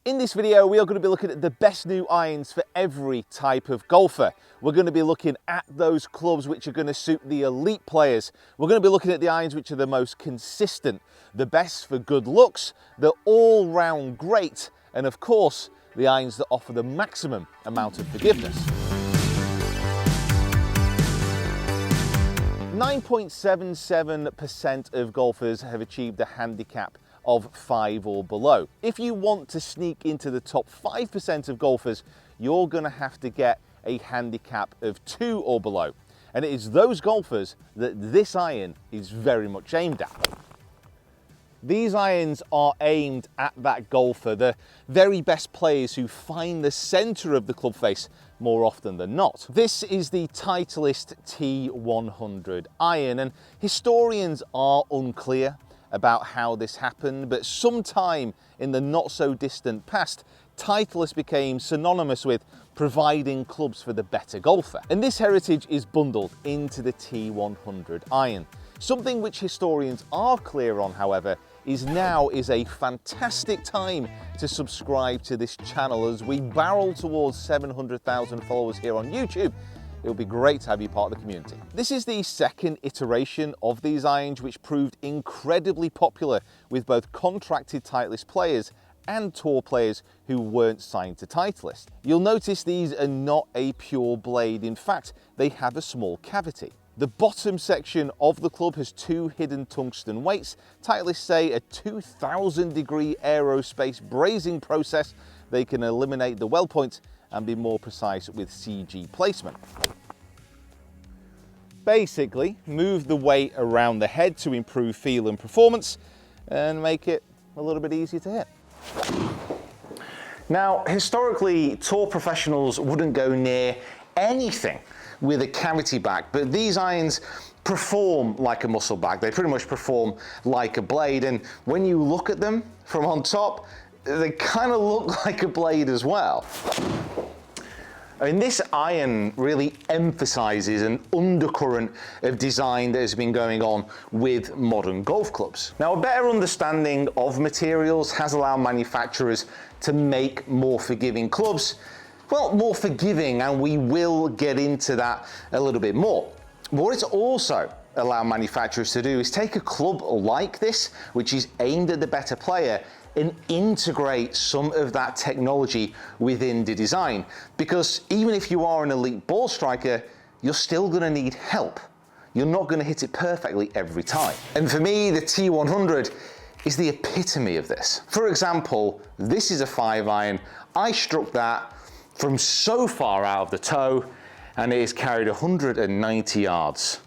In this video, we are going to be looking at the best new irons for every type of golfer. We're going to be looking at those clubs which are going to suit the elite players. We're going to be looking at the irons which are the most consistent, the best for good looks, the all-round great, and of course, the irons that offer the maximum amount of forgiveness. 9.77% of golfers have achieved a handicap of 5 or below. If you want to sneak into the top 5% of golfers, you're going to have to get a handicap of 2 or below. And it is those golfers that this iron is very much aimed at. These irons are aimed at that golfer, the very best players who find the center of the club face more often than not. This is the Titleist T100 iron, and historians are unclear about how this happened, but sometime in the not so distant past, Titleist became synonymous with providing clubs for the better golfer. And this heritage is bundled into the T100 iron. Something which historians are clear on, however, is now is a fantastic time to subscribe to this channel as we barrel towards 700,000 followers here on YouTube. It would be great to have you part of the community. This is the second iteration of these irons, which proved incredibly popular with both contracted Titleist players and tour players who weren't signed to Titleist. You'll notice these are not a pure blade. In fact, they have a small cavity. The bottom section of the club has 2 hidden tungsten weights. Titleist say a 2,000-degree aerospace brazing process. They can eliminate the well point and be more precise with CG placement. Basically, move the weight around the head to improve feel and performance and make it a little bit easier to hit. Now, historically, tour professionals wouldn't go near anything with a cavity back, but these irons perform like a muscle back. They pretty much perform like a blade, and when you look at them from on top, they kind of look like a blade as well. I mean, this iron really emphasizes an undercurrent of design that has been going on with modern golf clubs. Now, a better understanding of materials has allowed manufacturers to make more forgiving clubs. Well, more forgiving, and we will get into that a little bit more. But what it's also allowed manufacturers to do is take a club like this, which is aimed at the better player, and integrate some of that technology within the design. Because even if you are an elite ball striker, you're still gonna need help. You're not gonna hit it perfectly every time. And for me, the T100 is the epitome of this. For example, this is a 5 iron. I struck that from so far out of the toe, and it is carried 190 yards.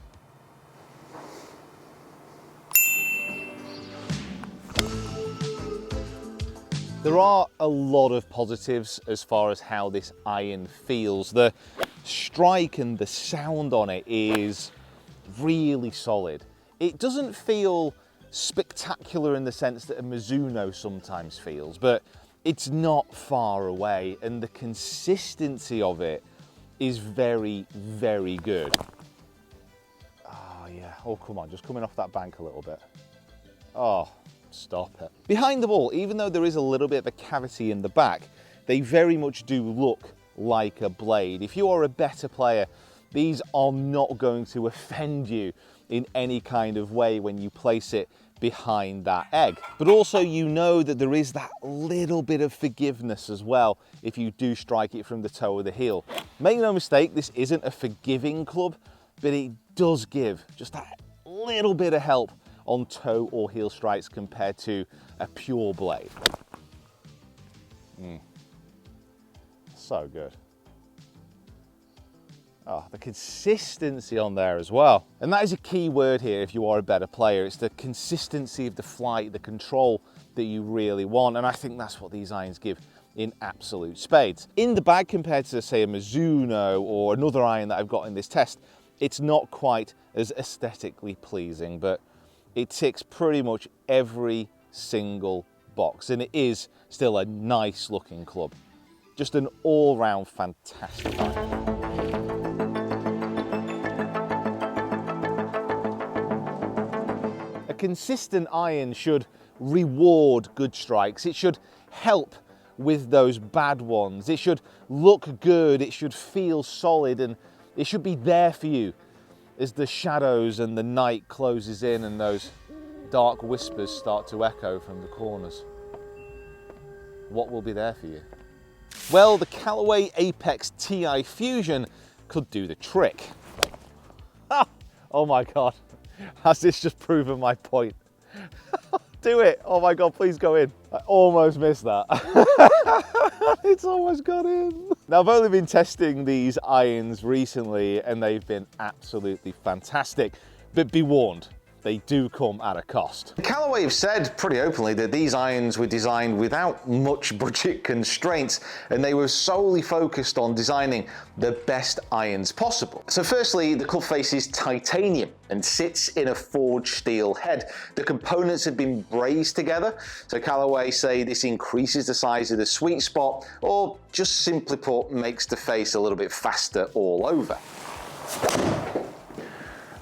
There are a lot of positives as far as how this iron feels. The strike and the sound on it is really solid. It doesn't feel spectacular in the sense that a Mizuno sometimes feels, but it's not far away, and the consistency of it is very, very good. Oh yeah, oh come on, just coming off that bank a little bit. Oh. Stop it. Behind the ball, even though there is a little bit of a cavity in the back, they very much do look like a blade. If you are a better player, these are not going to offend you in any kind of way when you place it behind that egg. But also, you know that there is that little bit of forgiveness as well if you do strike it from the toe or the heel. Make no mistake, this isn't a forgiving club, but it does give just that little bit of help on toe or heel strikes compared to a pure blade. So good. Oh, the consistency on there as well. And that is a key word here if you are a better player. It's the consistency of the flight, the control that you really want. And I think that's what these irons give in absolute spades. In the bag, compared to, say, a Mizuno or another iron that I've got in this test, it's not quite as aesthetically pleasing, but it ticks pretty much every single box, and it is still a nice looking club. Just an all-round fantastic iron. A consistent iron should reward good strikes. It should help with those bad ones. It should look good, it should feel solid, and it should be there for you as the shadows and the night closes in and those dark whispers start to echo from the corners. What will be there for you? Well, the Callaway Apex TI Fusion could do the trick. Oh my God, has this just proven my point? Do it, oh my God, please go in. I almost missed that. It's almost got in. Now, I've only been testing these irons recently and they've been absolutely fantastic, but be warned, they do come at a cost. Callaway have said pretty openly that these irons were designed without much budget constraints, and they were solely focused on designing the best irons possible. So firstly, the club face is titanium and sits in a forged steel head. The components have been brazed together, so Callaway say this increases the size of the sweet spot, or just simply put, makes the face a little bit faster all over.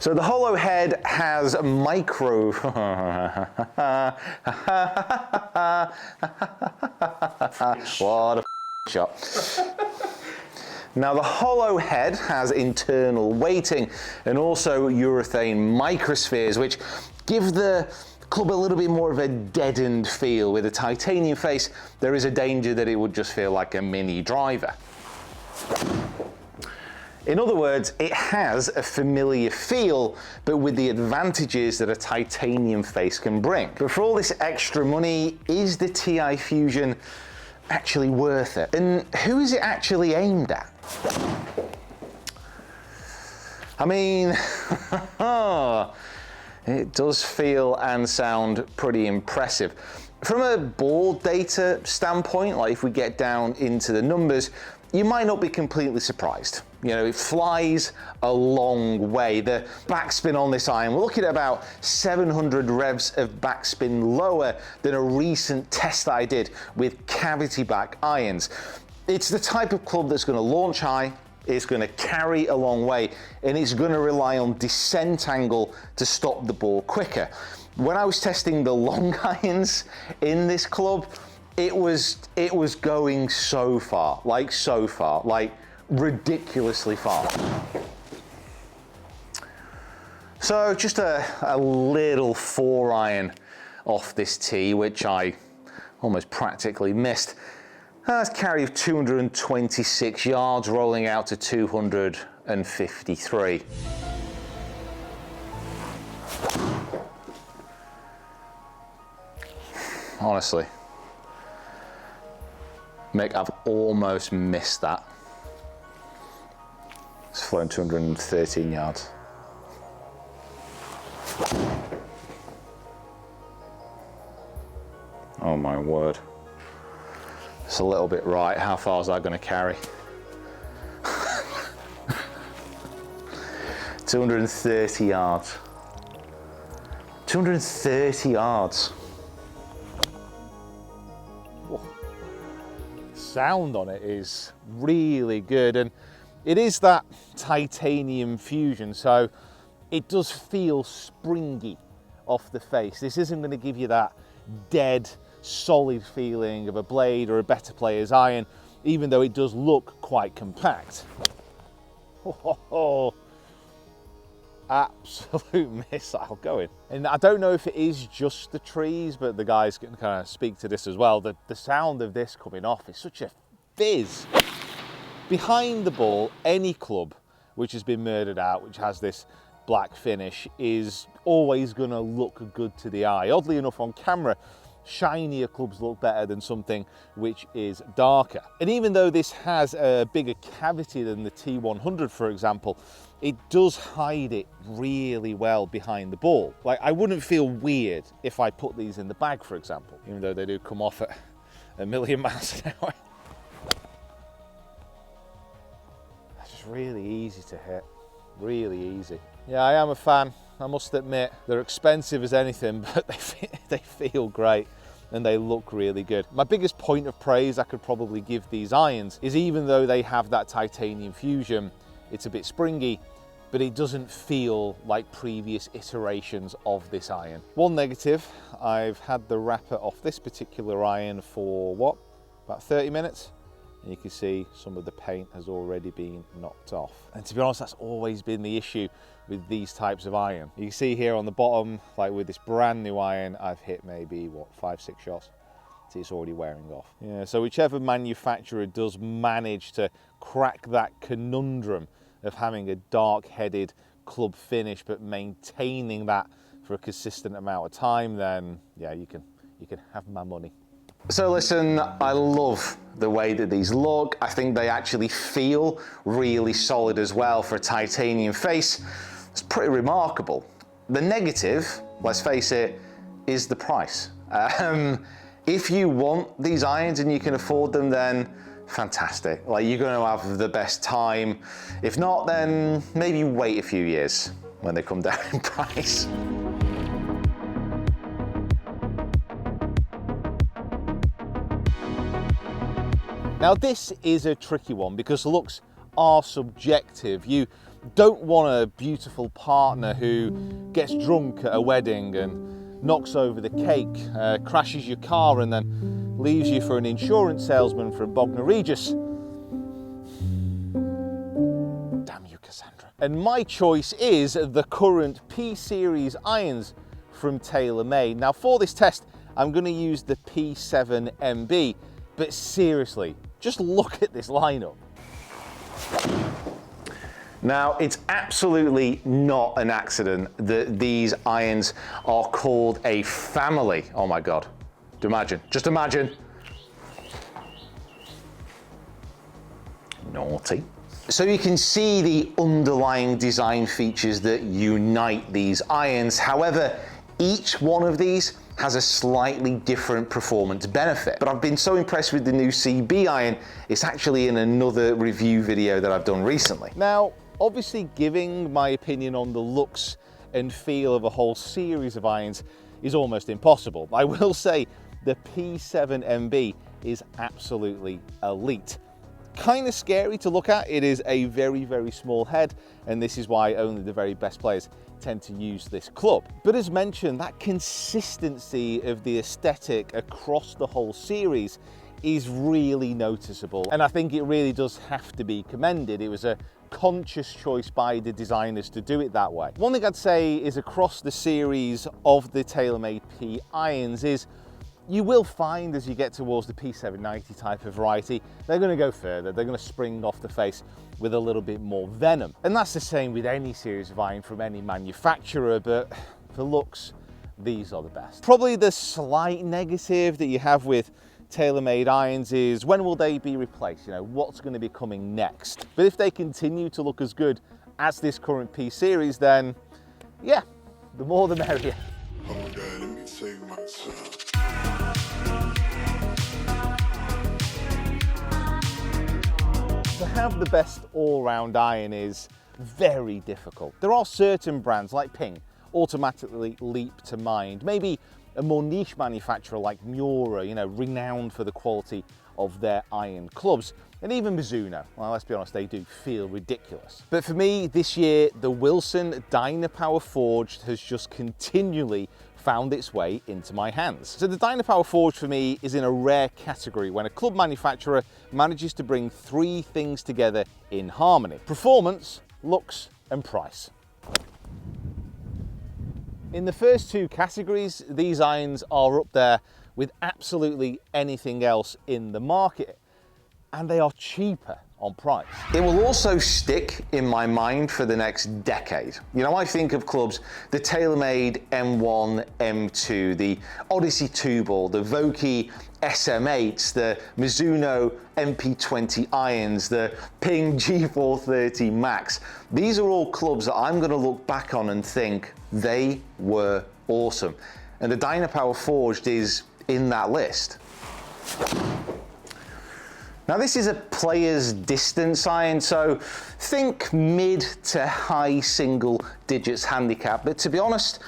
So the hollow head has micro... What a shot. Now the hollow head has internal weighting and also urethane microspheres, which give the club a little bit more of a deadened feel. With a titanium face, there is a danger that it would just feel like a mini driver. In other words, it has a familiar feel, but with the advantages that a titanium face can bring. But for all this extra money, is the TI Fusion actually worth it? And who is it actually aimed at? I mean, it does feel and sound pretty impressive. From a ball data standpoint, like if we get down into the numbers, you might not be completely surprised. You know, it flies a long way. The backspin on this iron, we're looking at about 700 revs of backspin lower than a recent test I did with cavity back irons. It's the type of club that's going to launch high, it's going to carry a long way, and it's going to rely on descent angle to stop the ball quicker. When I was testing the long irons in this club, it was going so far, like ridiculously far. So just a little 4-iron off this tee, which I almost practically missed. That's a carry of 226 yards, rolling out to 253. Honestly, Mick, I've almost missed that. It's flown 213 yards. Oh my word. It's a little bit right. How far is that going to carry? 230 yards. 230 yards. Sound on it is really good, and it is that titanium fusion, so it does feel springy off the face. This isn't going to give you that dead, solid feeling of a blade or a better player's iron, even though it does look quite compact. Oh, absolute missile going. And I don't know if it is just the trees, but the guys can kind of speak to this as well. The sound of this coming off is such a fizz. Behind the ball, any club which has been murdered out, which has this black finish, is always going to look good to the eye. Oddly enough, on camera, shinier clubs look better than something which is darker. And even though this has a bigger cavity than the T100, for example, it does hide it really well behind the ball. Like, I wouldn't feel weird if I put these in the bag, for example, even though they do come off at 1,000,000 miles an hour. It's just really easy to hit, really easy. Yeah, I am a fan, I must admit. They're expensive as anything, but they feel great and they look really good. My biggest point of praise I could probably give these irons is, even though they have that titanium fusion, it's a bit springy, but it doesn't feel like previous iterations of this iron. One negative, I've had the wrapper off this particular iron for, what, about 30 minutes. And you can see some of the paint has already been knocked off. And to be honest, that's always been the issue with these types of iron. You can see here on the bottom, like with this brand new iron, I've hit maybe, what, 5-6 shots. See, it's already wearing off. Yeah, so whichever manufacturer does manage to crack that conundrum of having a dark-headed club finish but maintaining that for a consistent amount of time, then yeah, you can have my money. So listen, I love the way that these look. I think they actually feel really solid as well for a titanium face. It's pretty remarkable. The negative, let's face it, is the price. If you want these irons and you can afford them, then fantastic. Like, you're going to have the best time. If not, then maybe wait a few years when they come down in price. Now this is a tricky one because looks are subjective. You don't want a beautiful partner who gets drunk at a wedding and knocks over the cake, crashes your car and then leaves you for an insurance salesman from Bognor Regis. Damn you, Cassandra. And my choice is the current P-Series irons from TaylorMade. Now for this test, I'm going to use the P7 MB, but seriously, just look at this lineup. Now, it's absolutely not an accident that these irons are called a family. Oh my God, imagine, just imagine. Naughty. So you can see the underlying design features that unite these irons. However, each one of these has a slightly different performance benefit. But I've been so impressed with the new CB iron, it's actually in another review video that I've done recently. Now, obviously giving my opinion on the looks and feel of a whole series of irons is almost impossible. I will say the P7 MB is absolutely elite. Kind of scary to look at. It is a very, very small head, and this is why only the very best players tend to use this club. But as mentioned, that consistency of the aesthetic across the whole series is really noticeable, and I think it really does have to be commended. It was a conscious choice by the designers to do it that way. One thing I'd say is across the series of the TaylorMade P irons is you will find as you get towards the P790 type of variety, they're going to go further. They're going to spring off the face with a little bit more venom. And that's the same with any series of iron from any manufacturer, but for looks, these are the best. Probably the slight negative that you have with TaylorMade irons is when will they be replaced? You know, what's going to be coming next? But if they continue to look as good as this current P-Series, then yeah, the more the merrier. Oh, Dad, let me save myself. To have the best all-round iron is very difficult. There are certain brands like Ping automatically leap to mind. Maybe a more niche manufacturer like Miura, you know, renowned for the quality of their iron clubs. And even Mizuno, well, let's be honest, they do feel ridiculous. But for me, this year, the Wilson Dynapower Forged has just continually found its way into my hands. So the Dynapower Forged for me is in a rare category when a club manufacturer manages to bring three things together in harmony: performance, looks, and price. In the first two categories, these irons are up there with absolutely anything else in the market, and they are cheaper on price. It will also stick in my mind for the next decade. You know, I think of clubs, the TaylorMade M1, M2, the Odyssey 2-ball, the Vokey SM8s, the Mizuno MP20 irons, the Ping G430 Max. These are all clubs that I'm gonna look back on and think they were awesome. And the Dynapower Forged is in that list. Now this is a player's distance iron, so think mid to high single digits handicap, but to be honest,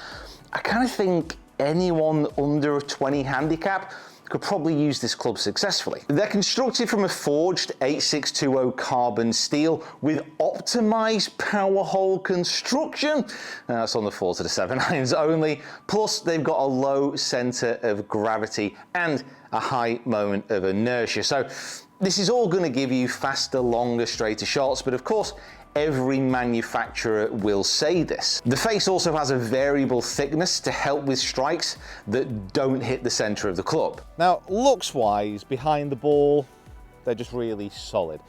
I kind of think anyone under a 20 handicap could probably use this club successfully. They're constructed from a forged 8620 carbon steel with optimized power hole construction. That's on the 4 to the 7 irons only. Plus they've got a low center of gravity and a high moment of inertia. So this is all going to give you faster, longer, straighter shots, but of course, every manufacturer will say this. The face also has a variable thickness to help with strikes that don't hit the center of the club. Now, looks-wise, behind the ball, they're just really solid.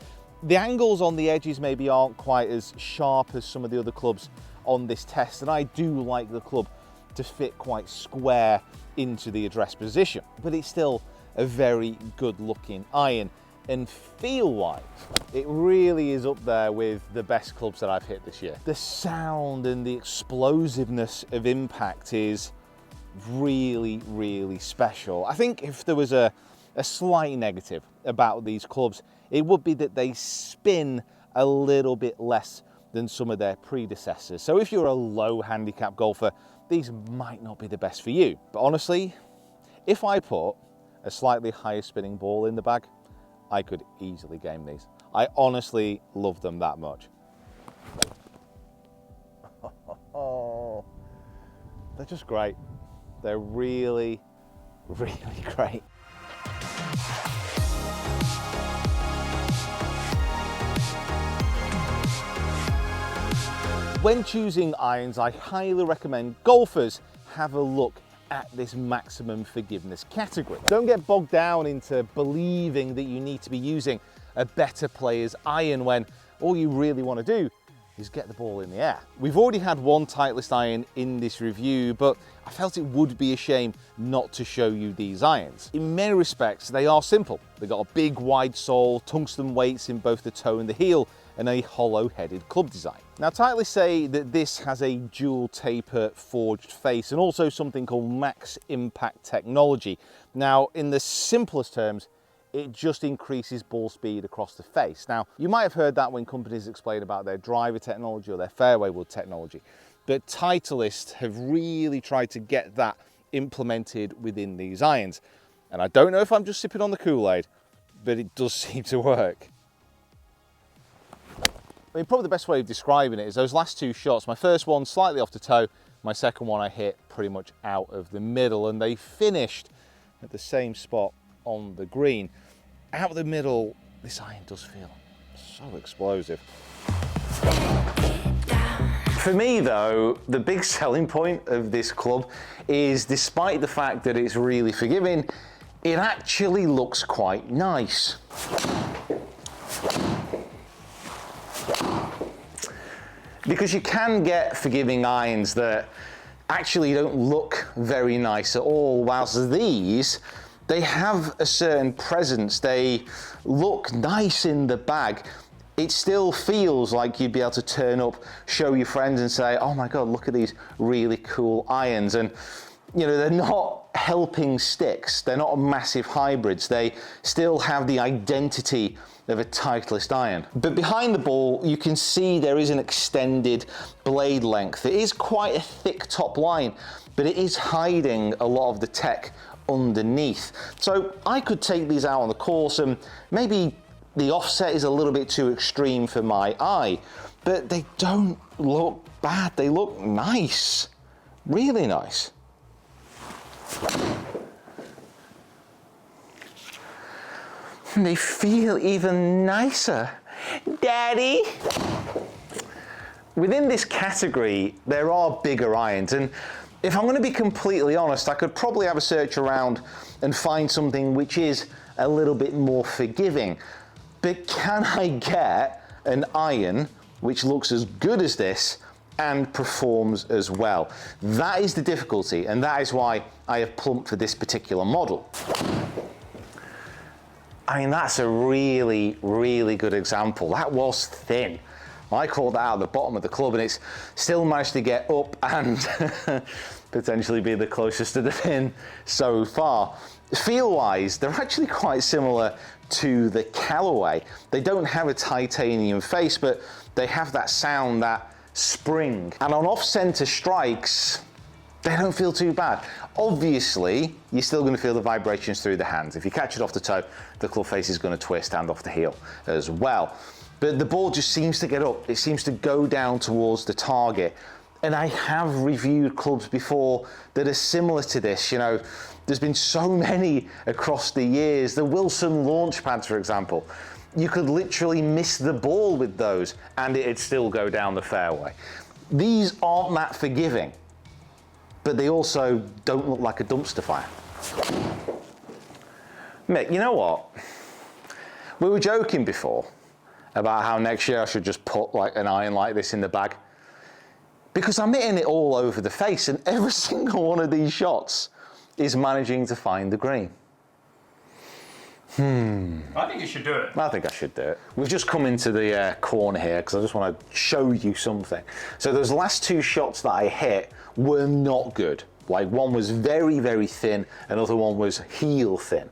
The angles on the edges maybe aren't quite as sharp as some of the other clubs on this test, and I do like the club to fit quite square into the address position, but it's still a very good looking iron, and feel wise it really is up there with the best clubs that I've hit this year. The sound and the explosiveness of impact is really special. I think if there was a slight negative about these clubs, it would be that they spin a little bit less than some of their predecessors. So if you're a low handicap golfer, these might not be the best for you. But honestly, if I put a slightly higher spinning ball in the bag, I could easily game these. I honestly love them that much. Oh, they're just great. They're really great. When choosing irons, I highly recommend golfers have a look at this maximum forgiveness category. Don't get bogged down into believing that you need to be using a better player's iron when all you really want to do is get the ball in the air. We've already had one Titleist iron in this review, but I felt it would be a shame not to show you these irons. In many respects, they are simple. They've got a big wide sole, tungsten weights in both the toe and the heel, and a hollow-headed club design. Now, Titleist say that this has a dual taper forged face and also something called max impact technology. Now, in the simplest terms, it just increases ball speed across the face. Now, you might have heard that when companies explain about their driver technology or their fairway wood technology, but Titleist have really tried to get that implemented within these irons. And I don't know if I'm just sipping on the Kool-Aid, but it does seem to work. I mean, probably the best way of describing it is those last two shots. My first one slightly off the toe, my second one I hit pretty much out of the middle, and they finished at the same spot on the green. Out of the middle, this iron does feel so explosive. For me though, the big selling point of this club is, despite the fact that it's really forgiving, it actually looks quite nice. Because you can get forgiving irons that actually don't look very nice at all, whilst these, they have a certain presence. They look nice in the bag. It still feels like you'd be able to turn up, show your friends and say, oh my God, look at these really cool irons. And you know, they're not helping sticks. They're not massive hybrids. They still have the identity of a Titleist iron. But behind the ball, you can see there is an extended blade length. It is quite a thick top line, but it is hiding a lot of the tech underneath. So I could take these out on the course, and maybe the offset is a little bit too extreme for my eye, but they don't look bad. They look nice, really nice. And they feel even nicer. Daddy! Within this category, there are bigger irons, and if I'm going to be completely honest, I could probably have a search around and find something which is a little bit more forgiving. But can I get an iron which looks as good as this and performs as well? That is the difficulty, and that is why I have plumped for this particular model. I mean, that's a really, really good example. That was thin. I caught that out of the bottom of the club, and it's still managed to get up and potentially be the closest to the pin so far. Feel-wise, they're actually quite similar to the Callaway. They don't have a titanium face, but they have that sound, that spring. And on off-center strikes, they don't feel too bad. Obviously, you're still going to feel the vibrations through the hands. If you catch it off the toe, the club face is going to twist, and off the heel as well. But the ball just seems to get up. It seems to go down towards the target. And I have reviewed clubs before that are similar to this. You know, There's been so many across the years. The Wilson launch pads, for example. You could literally miss the ball with those and it'd still go down the fairway. These aren't that forgiving, but they also don't look like a dumpster fire. Mick, you know what? We were joking before about how next year I should just put like an iron like this in the bag, because I'm hitting it all over the face and every single one of these shots is managing to find the green. I think you should do it. I think I should do it. We've just come into the corner here because I just want to show you something. So those last two shots that I hit were not good. Like one was very, very thin, another one was heel thin.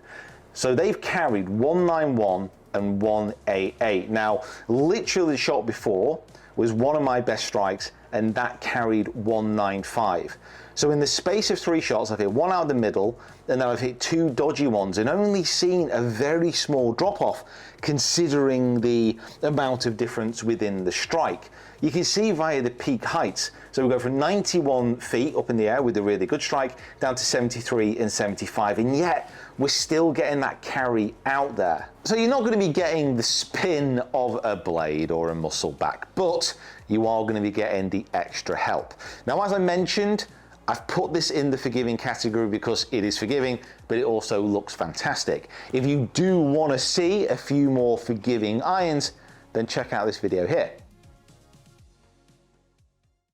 So they've carried 191 and 188. Now, literally the shot before was one of my best strikes and that carried 195. So in the space of 3 shots, I've hit one out of the middle, and then I've hit 2 dodgy ones and only seen a very small drop off considering the amount of difference within the strike. You can see via the peak heights. So we go from 91 feet up in the air with a really good strike down to 73 and 75, and yet we're still getting that carry out there. So you're not going to be getting the spin of a blade or a muscle back, but you are going to be getting the extra help. Now, as I mentioned, I've put this in the forgiving category because it is forgiving, but it also looks fantastic. If you do want to see a few more forgiving irons, then check out this video here.